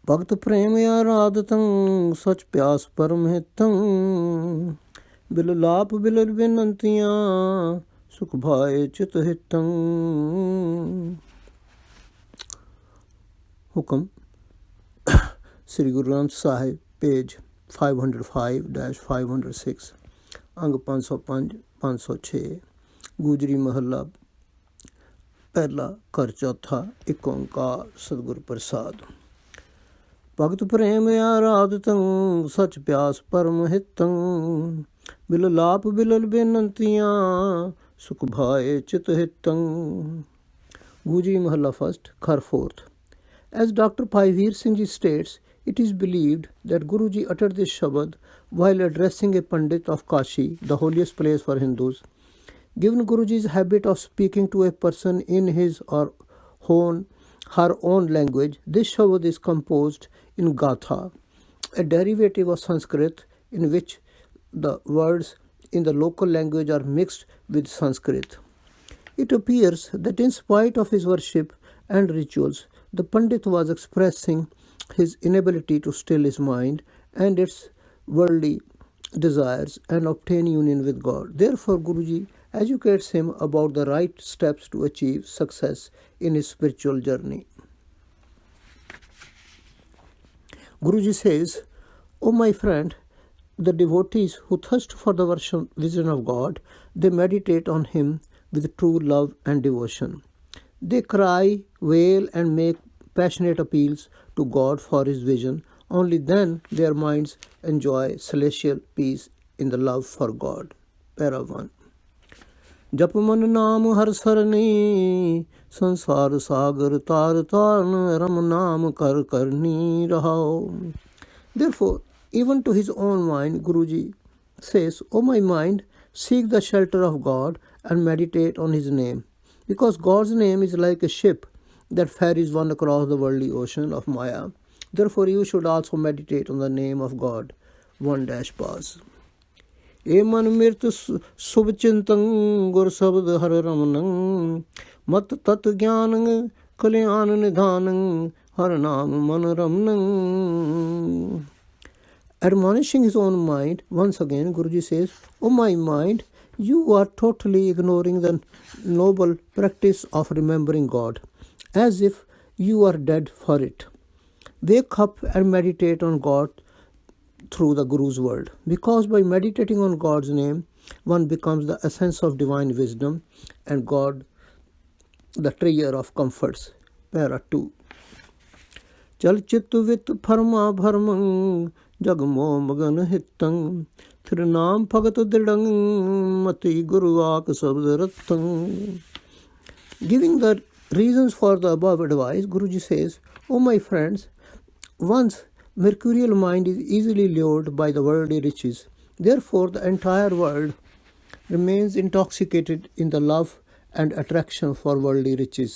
भगत प्रेम आराधतं सच प्यास परम हितं बिल लाप बिल बिनंतियाँ सुख भाए चित हितं। हुकम श्री गुरु ग्रंथ साहिब पेज 505-506 अंग 505-506 गुजरी महला पहला कर चौथा एक ओंकार सतगुर प्रसाद। भगत प्रेम आराधतं सच प्यास परम हितं बिल लाप बिल बेनंतियाँ सुख भाए चित हितं। गुजरी महला फर्स्ट खर fourth. As Dr. Bhai Singh Ji states, it is believed that Guruji uttered this Shabad while addressing a Pandit of Kashi, the holiest place for Hindus. Given Guruji's habit of speaking to a person in his or her own language, this Shabad is composed in Gatha, a derivative of Sanskrit in which the words in the local language are mixed with Sanskrit. It appears that in spite of his worship and rituals, the Pandit was expressing his inability to still his mind and its worldly desires and obtain union with God. Therefore, Guruji educates him about the right steps to achieve success in his spiritual journey. Guruji says, "O my friend, the devotees who thirst for the vision of God, they meditate on Him with true love and devotion. They cry, wail, and make passionate appeals to God for His vision. Only then their minds enjoy celestial peace in the love for God." Para 1. जप मन नाम हर सरनी संसार सागर तार तारन रम नाम कर करनी रहाओ. Therefore, even to his own mind, Guruji says, "O my mind, seek the shelter of God and meditate on His name, because God's name is like a ship that ferries one across the worldly ocean of Maya. Therefore, you should also meditate on the name of God." 1-pause. ए मन मृत शुभ चिंतन गुर शब्द हर रमनं मत तत् ज्ञान कल्याण निधान हर नाम मन रमनं. Admonishing his own mind, once again Guruji says, "O my mind, you are totally ignoring the noble practice of remembering God, as if you are dead for it. Wake up and meditate on God through the Guru's word, because by meditating on God's name, one becomes the essence of divine wisdom and God, the treasure of comforts." Para 2. चल चित्त वित फरमा भरमं जग मोह मगन हितं थिर नाम भगत दृढ़ं मति गुरुवाक शब्द रत्तं. Giving the reasons for the above advice, Guruji says, "O my friends, one's mercurial mind is easily lured by the worldly riches. Therefore, the entire world remains intoxicated in the love and attraction for worldly riches.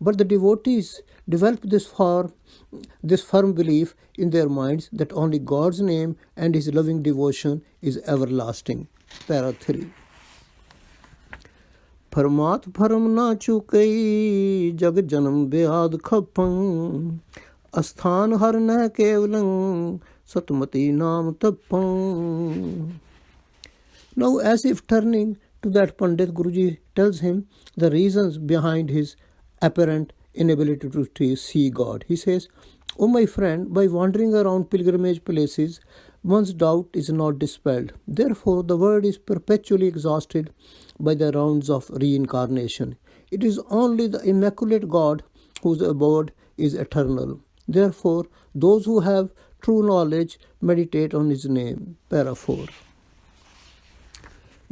But the devotees develop this firm belief in their minds that only God's name and His loving devotion is everlasting." Para 3. फरमात form ना चुकई जग जन्म ब्याद खपं अस्थान हर न केवलं सतमति नाम तपं. Now, as if turning to that Pandit, Guruji tells him the reasons behind his apparent inability to see God. He says, "O my friend, by wandering around pilgrimage places, one's doubt is not dispelled. Therefore, the world is perpetually exhausted by the rounds of reincarnation. It is only the immaculate God whose abode is eternal. Therefore, those who have true knowledge meditate on His name." Para 4.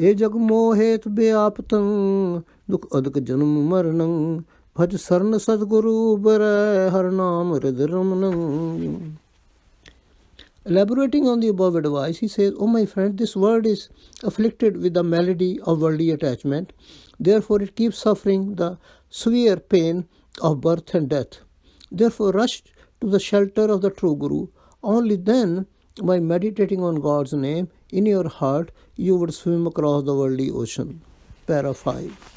"ए जग मोहेत व्यापतं दुख अदक जन्म मरणं भज शरण सद्गुरु बर हर नाम हृदय रमनं." Elaborating on the above advice, he says, "O my friend, this world is afflicted with the malady of worldly attachment. Therefore, it keeps suffering the severe pain of birth and death. Therefore, rush to the shelter of the true Guru. Only then, by meditating on God's name in your heart, you would swim across the worldly ocean." Para 5.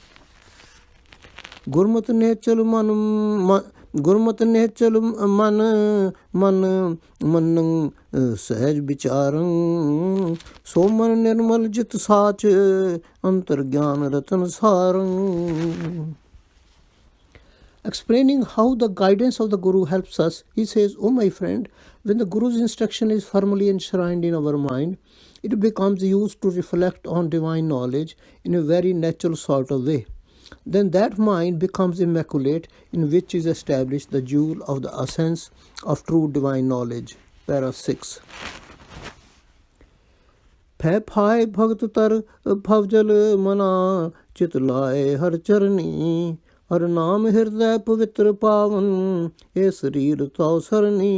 "Gurmat ne chal ਗੁਰਮਤਿ ਨਿਹਚਲ ਮਨ ਮਨ ਮੰਨੰ ਸਹਿਜ ਵਿਚਾਰੰ ਸੋ ਮਨ ਨਿਰਮਲ ਜਿਤ ਸਾਚ ਅੰਤਰ ਗਿਆਨ ਰਤਨ ਸਾਰੰ. Explaining how the guidance of the Guru helps us, he says, "O my friend, when the Guru's instruction is firmly enshrined in our mind, it becomes used to reflect on divine knowledge in a very natural sort of way. Then that mind becomes immaculate, in which is established the jewel of the essence of true divine knowledge." Para 6. Phai phai bhagat tar bhavjal mana chit lae har charni ਹਰ ਨਾਮ ਹਿਰਦੈ ਪਵਿੱਤਰ ਪਾਵਨ ਇਹ ਸਰੀਰ ਤਉ ਸਰਨੀ.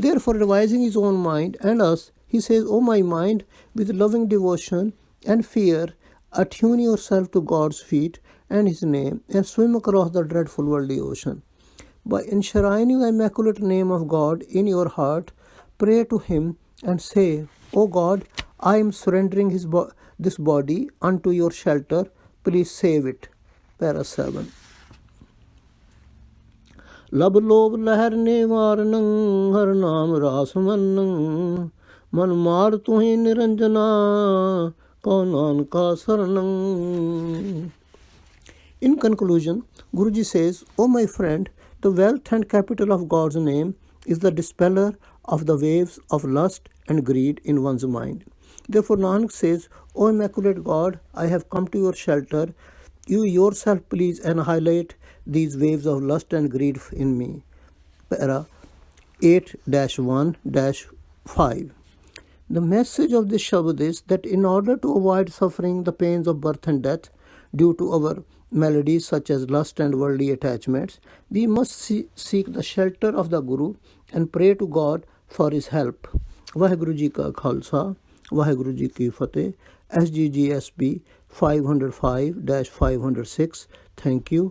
Therefore, revising his own mind and us, he says, "O my mind, with loving devotion and fear, attune yourself to God's feet and his name, and swim across the dreadful worldly ocean. By enshrining the immaculate name of God in your heart, pray to him and say, O God, I am surrendering this body unto your shelter. Please save it." Para 7. ਲਬ ਲੋਭ ਲਹਿਰ ਨੇ ਵਾਰਨੰ ਹਰ ਨਾਮ ਰਾਸ ਮੰਨੰ ਮਨ ਮਾਰ ਤੁਹੀ ਨਿਰੰਜਨਾ Q ਨਾਨਕਾ ਸਰਨੰ. In conclusion, Guruji says, "O my friend, the wealth and capital of God's name is the dispeller of the waves of lust and greed in one's mind. Therefore Nanak says, O immaculate God, I have come to your shelter. You yourself please annihilate these waves of lust and greed in me." Para 8-1-5. The message of this Shabad is that in order to avoid suffering the pains of birth and death due to our maladies such as lust and worldly attachments, we must seek the shelter of the Guru and pray to God for his help. Vaheguru Ji Ka Khalsa, Vaheguru Ji Ki Fateh. SGGS 505-506. Thank you.